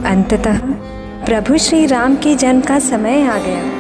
अंततः प्रभु श्री राम के जन्म का समय आ गया।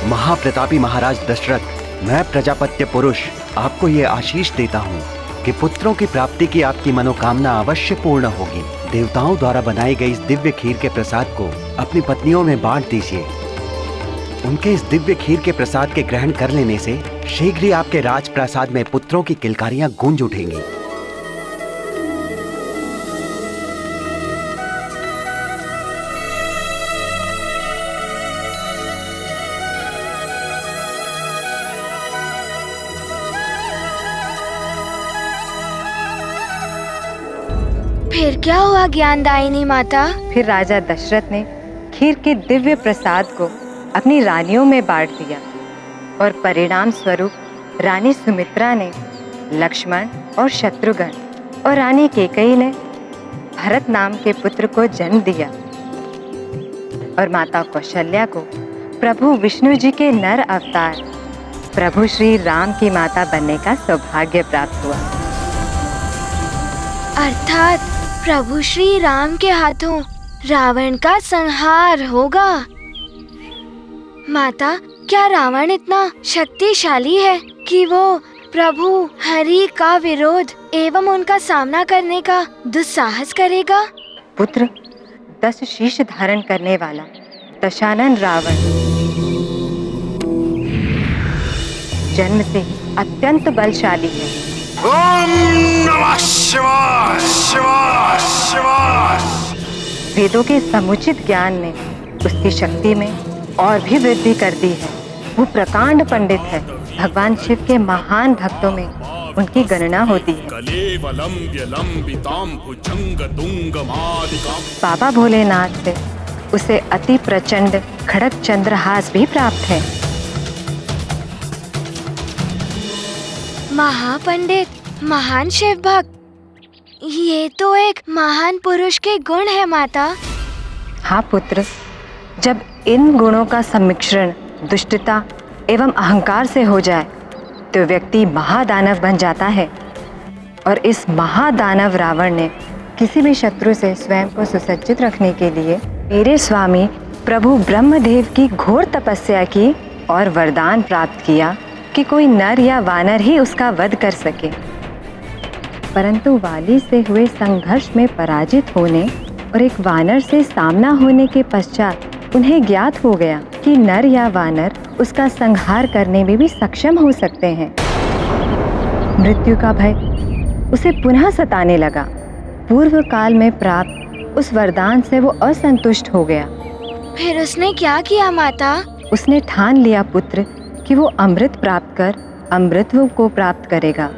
महाप्रतापी महाराज दशरथ, मैं प्रजापत्य पुरुष आपको ये आशीष देता हूँ कि पुत्रों की प्राप्ति की आपकी मनोकामना अवश्य पूर्ण होगी। देवताओं द्वारा बनाई गई इस दिव्य खीर के प्रसाद को अपनी पत्नियों में बांट दीजिए। उनके इस दिव्य खीर के प्रसाद के ग्रहण कर लेने से शीघ्र ही आपके राजप्रासाद में पुत्रों की किलकारियां गूंज उठेंगी। फिर क्या हुआ ज्ञानदायिनी माता? फिर राजा दशरथ ने खीर के दिव्य प्रसाद को अपनी रानियों में बांट दिया और परिणाम स्वरूप रानी सुमित्रा ने लक्ष्मण और शत्रुघ्न और रानी केकई ने भरत नाम के पुत्र को जन्म दिया और माता कौशल्या को प्रभु विष्णु जी के नर अवतार प्रभु श्री राम की माता बनने का सौभाग्य प्राप्त हुआ। अर्थात प्रभु श्री राम के हाथों रावण का संहार होगा। माता, क्या रावण इतना शक्तिशाली है कि वो प्रभु हरि का विरोध एवं उनका सामना करने का दुस्साहस करेगा? पुत्र, 10 शीश धारण करने वाला दशानन रावण जन्म से ही अत्यंत बलशाली है। ओम नमः शिवाय शिवाय शिवाय। वेदों के समुचित ज्ञान ने उसकी शक्ति में और भी वृद्धि कर दी है। वो प्रकांड पंडित है। भगवान शिव के महान भक्तों में उनकी गणना होती है। बाबा भोलेनाथ से उसे अति प्रचंड खड़ग चंद्रहास भी प्राप्त है। महापंडित, महान शिव भक्त, ये तो एक महान पुरुष के गुण है माता। हाँ पुत्र, जब इन गुणों का सम्मिश्रण दुष्टता एवं अहंकार से हो जाए तो व्यक्ति महादानव बन जाता है। और इस महादानव रावण ने किसी भी शत्रु से स्वयं को सुसज्जित रखने के लिए मेरे स्वामी प्रभु ब्रह्मदेव की घोर तपस्या की और वरदान प्राप्त किया कि कोई नर या वानर ही उसका वध कर सके। परंतु वाली से हुए संघर्ष में पराजित होने और एक वानर से सामना होने के पश्चात उन्हें ज्ञात हो गया कि नर या वानर उसका संहार करने में भी सक्षम हो सकते हैं। मृत्यु का भय उसे पुनः सताने लगा। पूर्व काल में प्राप्त उस वरदान से वो असंतुष्ट हो गया। फिर उसने क्या किया माता? उसने ठान लिया पुत्र कि वो अमृत प्राप्त कर अमृतत्व को प्राप्त करेगा।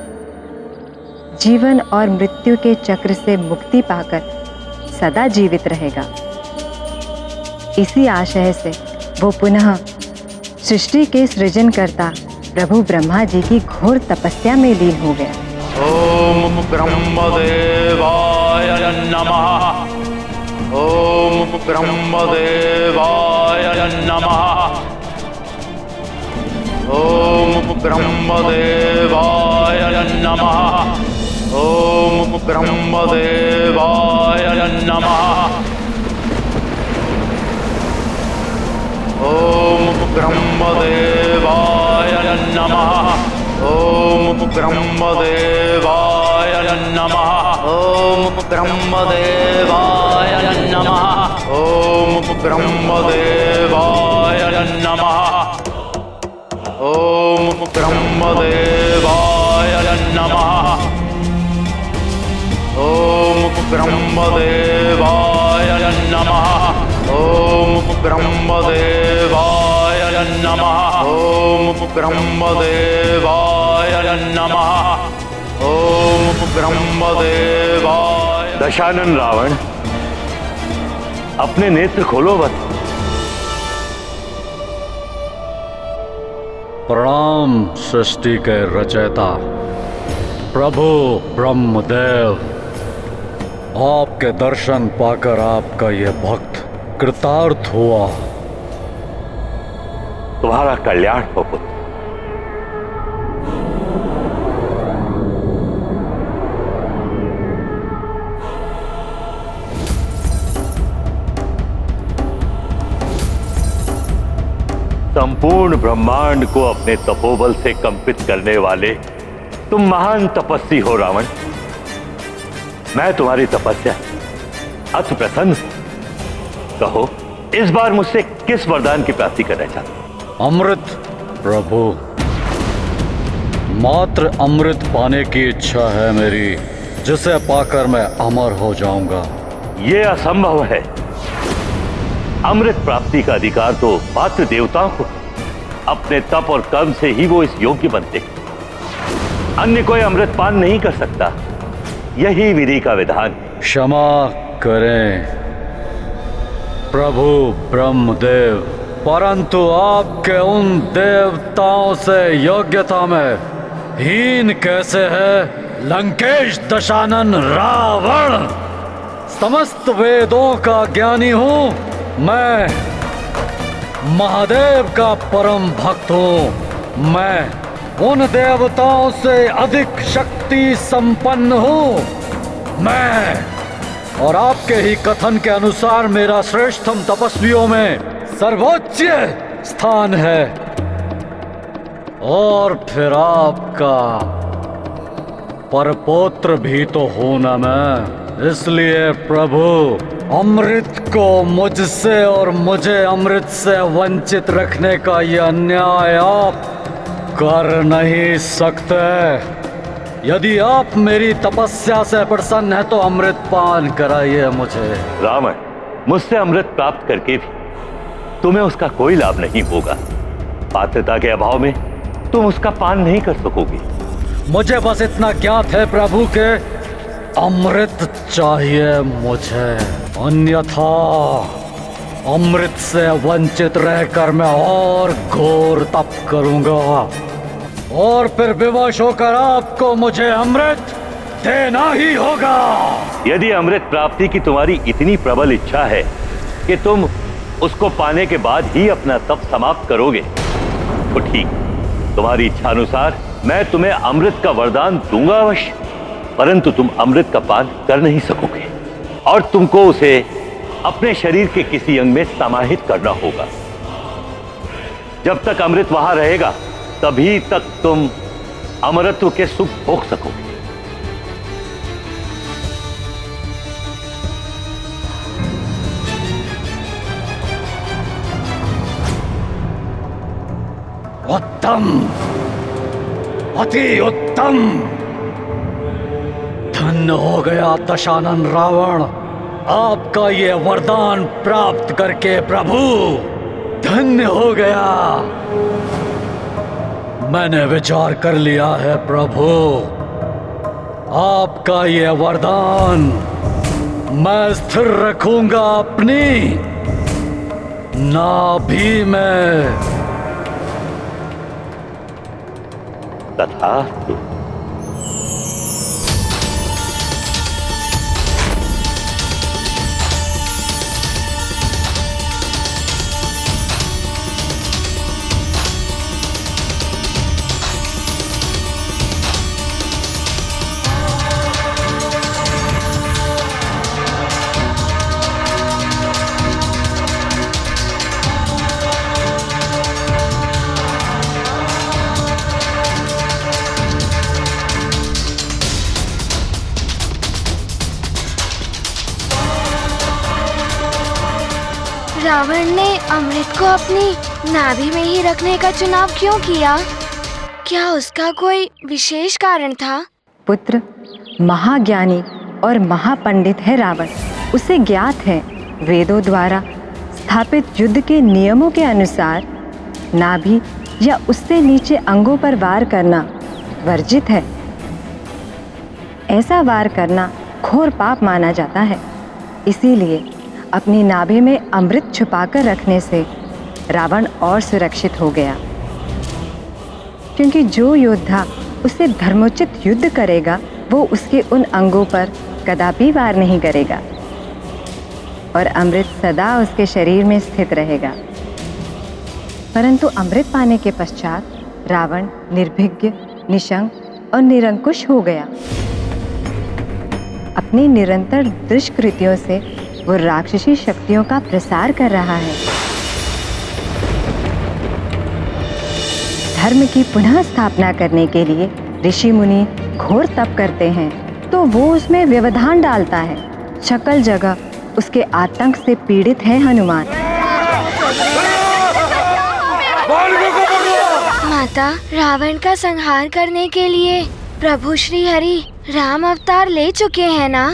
जीवन और मृत्यु के चक्र से मुक्ति पाकर सदा जीवित रहेगा। इसी आशय से वो पुनः सृष्टि के सृजनकर्ता प्रभु ब्रह्मा जी की घोर तपस्या में लीन हो गया। ओम ब्रह्मदेवाय नमः। ओम ब्रह्मदेवाय नमः। ओम ब्रह्मदेवाय नमः। ओम ब्रह्मदेवाय नमः। ओम ब्रह्मदेवाय नमः। ओम ब्रह्मदेवाय नमः। ओम ब्रह्मदेवाय नमः। ओम ब्रह्मदेवाय नमः। ओम ब्रह्मदेवाय नमः। ओम ब्रह्मदेवाय नमः। ओम ब्रह्मदेवाय नमः। ओम ब्रह्मदेवाय नमः। ओम ब्रह्मदेवाय। दशानन रावण, अपने नेत्र खोलो बस। प्रणाम सृष्टि के रचयिता प्रभु ब्रह्मदेव, आपके दर्शन पाकर आपका यह भक्त कृतार्थ हुआ। तुम्हारा कल्याण हो पुत्र। संपूर्ण ब्रह्मांड को अपने तपोबल से कंपित करने वाले तुम महान तपस्वी हो रावण। मैं तुम्हारी तपस्या अति प्रसन्न हूं। कहो, इस बार मुझसे किस वरदान की प्राप्ति करना चाहते हो? अमृत प्रभु, मात्र अमृत पाने की इच्छा है मेरी, जिसे पाकर मैं अमर हो जाऊंगा। यह असंभव है। अमृत प्राप्ति का अधिकार तो मात्र देवताओं को, अपने तप और कर्म से ही वो इस योग्य बनते हैं। अन्य कोई अमृत पान नहीं कर सकता। यही विधि का विधान। क्षमा करें प्रभु ब्रह्मदेव, परंतु आपके उन देवताओं से योग्यता में हीन कैसे है लंकेश दशानन रावण। समस्त वेदों का ज्ञानी हूं मैं, महादेव का परम भक्त हूं मैं, उन देवताओं से अधिक शक्ति संपन्न हूं मैं, और आपके ही कथन के अनुसार मेरा श्रेष्ठतम तपस्वियों में सर्वोच्च स्थान है। और फिर आपका परपौत्र भी तो हूं ना मैं। इसलिए प्रभु, अमृत को मुझसे और मुझे अमृत से वंचित रखने का यह अन्याय आप कर नहीं सकते। यदि आप मेरी तपस्या से प्रसन्न है तो अमृत पान कराइए मुझे। रावण, मुझसे अमृत प्राप्त करके भी तुम्हें उसका कोई लाभ नहीं होगा। पात्रता के अभाव में तुम उसका पान नहीं कर सकोगे। मुझे बस इतना ज्ञात है प्रभु के अमृत चाहिए मुझे, अन्यथा अमृत से वंचित रहकर मैं और घोर तप करूंगा, और फिर विवश होकर आपको मुझे अमृत देना ही होगा। यदि अमृत प्राप्ति की तुम्हारी इतनी प्रबल इच्छा है कि तुम उसको पाने के बाद ही अपना तप समाप्त करोगे, तो ठीक, तुम्हारी इच्छा अनुसार मैं तुम्हें अमृत का वरदान दूंगा अवश्य, परंतु तुम अमृत का पान कर नहीं सकोगे और तुमको उसे अपने शरीर के किसी अंग में समाहित करना होगा। जब तक अमृत वहां रहेगा तभी तक तुम अमरत्व के सुख भोग सकोगे। उत्तम, अति उत्तम। धन्य हो गया दशानन रावण, आपका ये वरदान प्राप्त करके प्रभु धन्य हो गया। मैंने विचार कर लिया है प्रभु, आपका ये वरदान मैं स्थिर रखूंगा अपनी नाभि में। तथास्तु। रावण ने अमृत को अपनी नाभि में ही रखने का चुनाव क्यों किया? क्या उसका कोई विशेष कारण था? पुत्र महाज्ञानी और महापंडित है रावण। उसे ज्ञात है वेदों द्वारा स्थापित युद्ध के नियमों के अनुसार नाभि या उससे नीचे अंगों पर वार करना वर्जित है। ऐसा वार करना घोर पाप माना जाता है। इसीलिए अपनी नाभि में अमृत छुपाकर रखने से रावण और सुरक्षित हो गया, क्योंकि जो योद्धा उससे धर्मोचित युद्ध करेगा वो उसके उन अंगों पर कदापि वार नहीं करेगा और अमृत सदा उसके शरीर में स्थित रहेगा। परंतु अमृत पाने के पश्चात रावण निर्भीज्ञ, निशंक और निरंकुश हो गया। अपनी निरंतर दुष्कृत्यों से वो राक्षसी शक्तियों का प्रसार कर रहा है। धर्म की पुनः स्थापना करने के लिए ऋषि मुनि घोर तप करते हैं, तो वो उसमें व्यवधान डालता है। सकल जगह उसके आतंक से पीड़ित है हनुमान। माता, रावण का संहार करने के लिए प्रभु श्री हरि राम अवतार ले चुके हैं ना?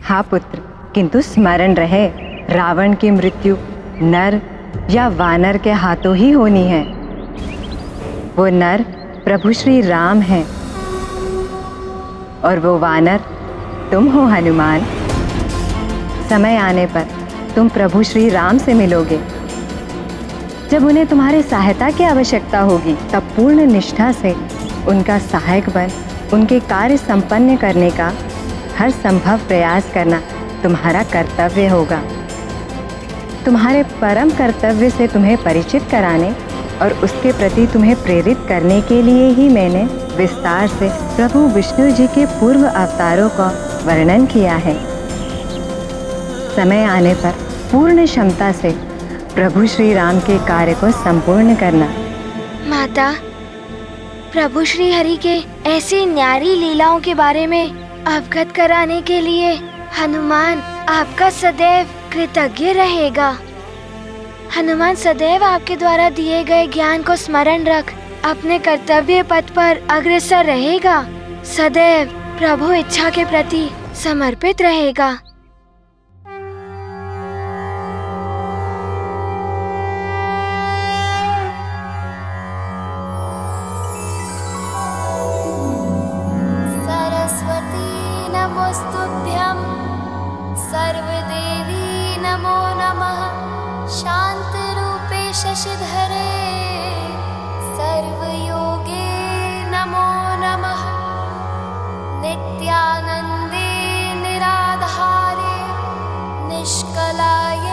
हाँ पुत्र, किंतु स्मरण रहे, रावण की मृत्यु नर या वानर के हाथों ही होनी है। वो नर प्रभु श्री राम हैं और वो वानर तुम हो हनुमान। समय आने पर तुम प्रभु श्री राम से मिलोगे। जब उन्हें तुम्हारी सहायता की आवश्यकता होगी, तब पूर्ण निष्ठा से उनका सहायक बन उनके कार्य संपन्न करने का हर संभव प्रयास करना तुम्हारा कर्तव्य होगा। तुम्हारे परम कर्तव्य से तुम्हें परिचित कराने और उसके प्रति तुम्हें प्रेरित करने के लिए ही मैंने विस्तार से प्रभु विष्णु जी के पूर्व अवतारों का वर्णन किया है। समय आने पर पूर्ण क्षमता से प्रभु श्री राम के कार्य को संपूर्ण करना। माता, प्रभु श्री हरि के ऐसी न्यारी लीलाओं के बारे में अवगत कराने के लिए हनुमान आपका सदैव कृतज्ञ रहेगा। हनुमान सदैव आपके द्वारा दिए गए ज्ञान को स्मरण रख अपने कर्तव्य पथ पर अग्रसर रहेगा। सदैव प्रभु इच्छा के प्रति समर्पित रहेगा। सरस्वती नमोस्तुभ्यं, सर्वदेवी नमो नमः, शान्तरूपे शशिधरे सर्वयोगे नमो नमः, नित्यानन्दे निराधारे निष्कलाय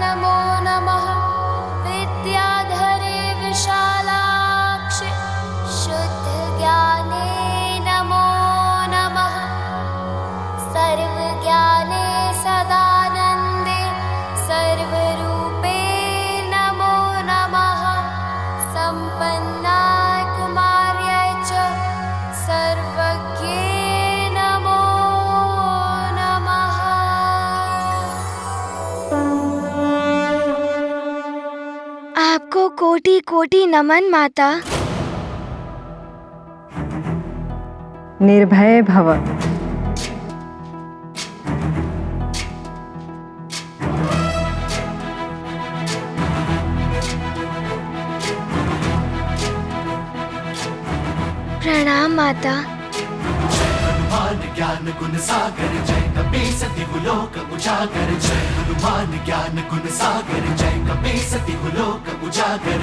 नमो नमः, विद्याधरे विशालाक्षि शुद्धज्ञाने नमो नमः, सर्वज्ञाने सदानन्दे सर्वरूपे नमो नमः, सम्पन्नाय कुमार्याय च सर्वज्ञे नमो नमः। आपको कोटि कोटि नमन माता। निर्भय भव। प्रणाम माता। हनुमान ज्ञान गुण सागर जय कपी सति लोक उजागर, जय हनुमान ज्ञान गुण सागर जय कपी सति लोक उजागर,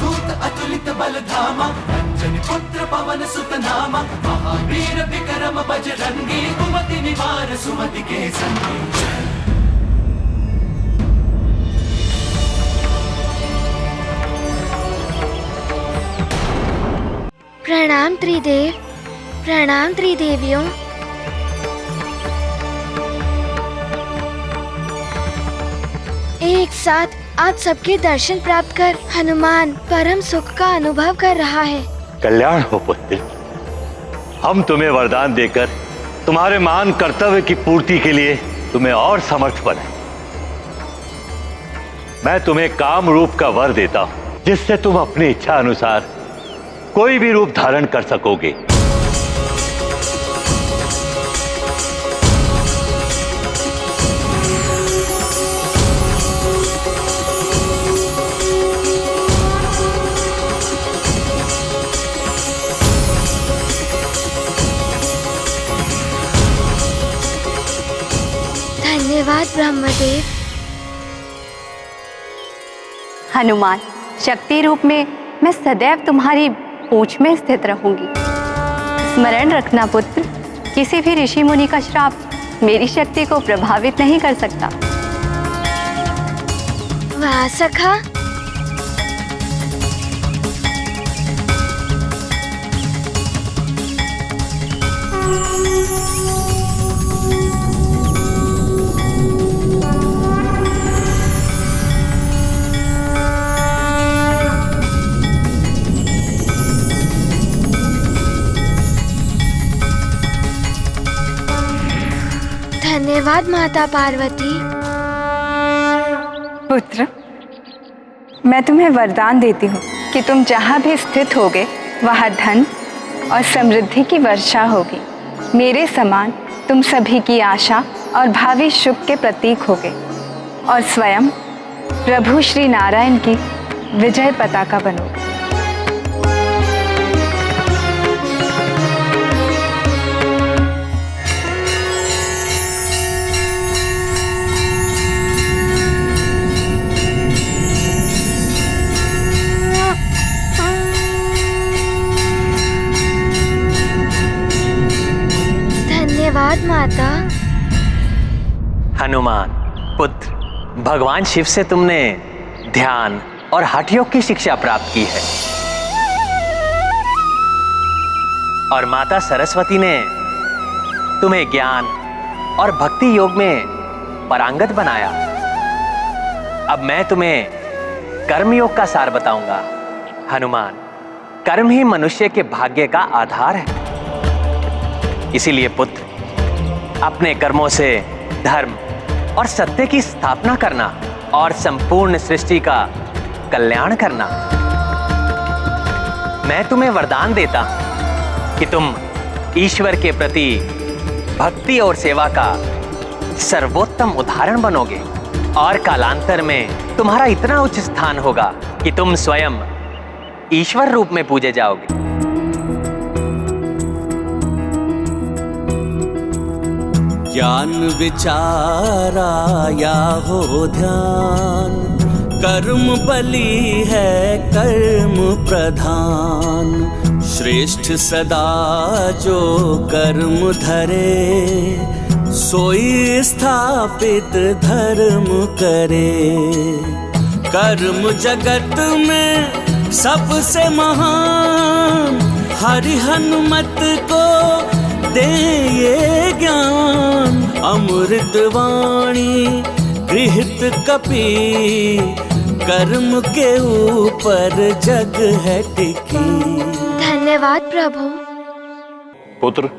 दूत अतुलित बल धामा, अंजनी पुत्र पवन सुत नामा, महावीर विक्रम बजरंगी, कुमति निवार सुमति के संगी। प्रणाम त्रिदेव, प्रणाम त्रिदेवियों। एक साथ आप सबके दर्शन प्राप्त कर हनुमान परम सुख का अनुभव कर रहा है। कल्याण हो पुत्र। हम तुम्हें वरदान देकर तुम्हारे महान कर्तव्य की पूर्ति के लिए तुम्हें और समर्थ बनाए। मैं तुम्हें काम रूप का वर देता हूं, जिससे तुम अपनी इच्छा अनुसार कोई भी रूप धारण कर सकोगे। धन्यवाद ब्रह्मदेव। हनुमान, शक्ति रूप में मैं सदैव तुम्हारी पूंछ में स्थित रहूंगी। स्मरण रखना पुत्र, किसी भी ऋषि मुनि का श्राप मेरी शक्ति को प्रभावित नहीं कर सकता। वाह सखा, धन्यवाद माता पार्वती। पुत्र, मैं तुम्हें वरदान देती हूँ कि तुम जहाँ भी स्थित होगे वहाँ धन और समृद्धि की वर्षा होगी। मेरे समान तुम सभी की आशा और भावी शुभ के प्रतीक होगे और स्वयं प्रभु श्री नारायण की विजय पताका बनोगे। धन्यवाद माता। हनुमान पुत्र, भगवान शिव से तुमने ध्यान और हठ योग की शिक्षा प्राप्त की है और माता सरस्वती ने तुम्हें ज्ञान और भक्ति योग में पारंगत बनाया। अब मैं तुम्हें कर्म योग का सार बताऊंगा। हनुमान, कर्म ही मनुष्य के भाग्य का आधार है। इसीलिए पुत्र, अपने कर्मों से धर्म और सत्य की स्थापना करना और संपूर्ण सृष्टि का कल्याण करना। मैं तुम्हें वरदान देता हूं कि तुम ईश्वर के प्रति भक्ति और सेवा का सर्वोत्तम उदाहरण बनोगे और कालांतर में तुम्हारा इतना उच्च स्थान होगा कि तुम स्वयं ईश्वर रूप में पूजे जाओगे। ज्ञान विचारा या हो ध्यान, कर्म बलि है कर्म प्रधान। श्रेष्ठ सदा जो कर्म धरे, सोई स्थापित धर्म करे। कर्म जगत में सबसे महान, हरि हनुमत को दे ये ज्ञान। अमृत वाणी गृहित कपि, कर्म के ऊपर जग है टिकी। धन्यवाद प्रभु। पुत्र,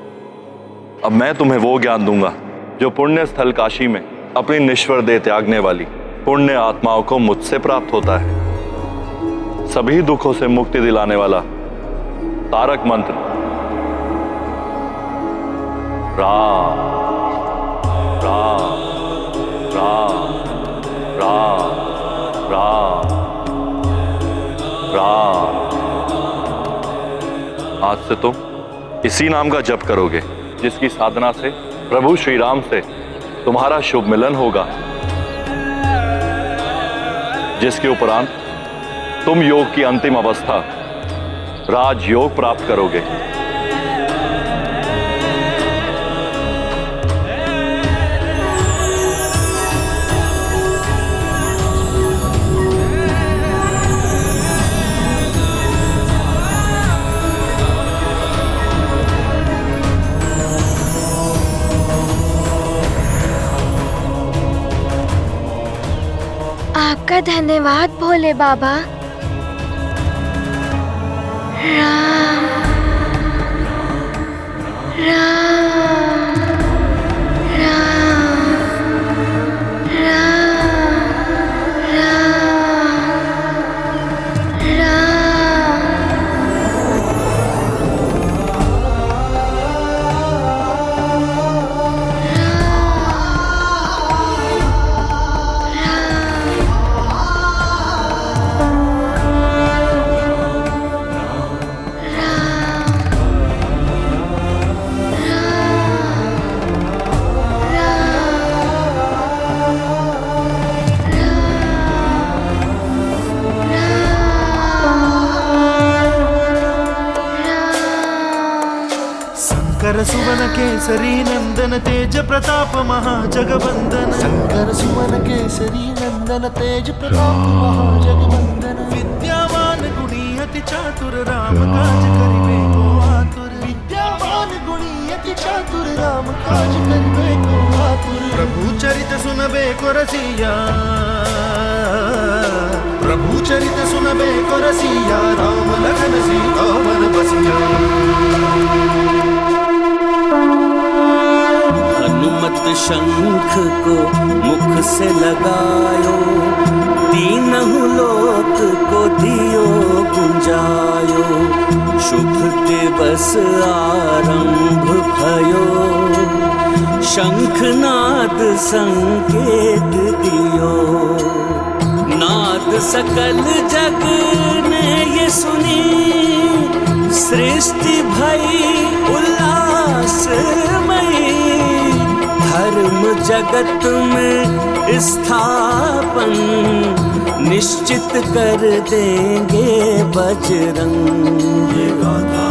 अब मैं तुम्हें वो ज्ञान दूंगा जो पुण्य स्थल काशी में अपनी निश्वर देह त्यागने वाली पुण्य आत्माओं को मुझसे प्राप्त होता है। सभी दुखों से मुक्ति दिलाने वाला तारक मंत्र राम राम राम राम राम राम। आज से तुम इसी नाम का जप करोगे, जिसकी साधना से प्रभु श्री राम से तुम्हारा शुभ मिलन होगा, जिसके उपरांत तुम योग की अंतिम अवस्था राजयोग प्राप्त करोगे। आपका धन्यवाद भोले बाबा। राम राम राम राम राम राम शंकर सुवन केसरी नंदन तेज प्रताप महाजगवंदन शंकर सुवन केसरी नंदन तेज प्रताप महाजगवंदन विद्यावान गुणी अति चातुर राम काज करिबे को आतुर विद्यावान गुणी अति चातुर राम काज करिबे को आतुर प्रभु चरित सुनबे को रसिया प्रभु चरित सुनबे को रसिया राम लखन सीता मन बसिया हनुमत शंख को मुख से लगायो तीनहु लोक को दियो गुंजायो शुभ दिवस आरंभ भयो शंखनाद संकेत दियो नाद सकल जग ने ये सुनी सृष्टि भई उल्लासमयी धर्म जगत में स्थापन निश्चित कर देंगे बजरंग। ये गाथा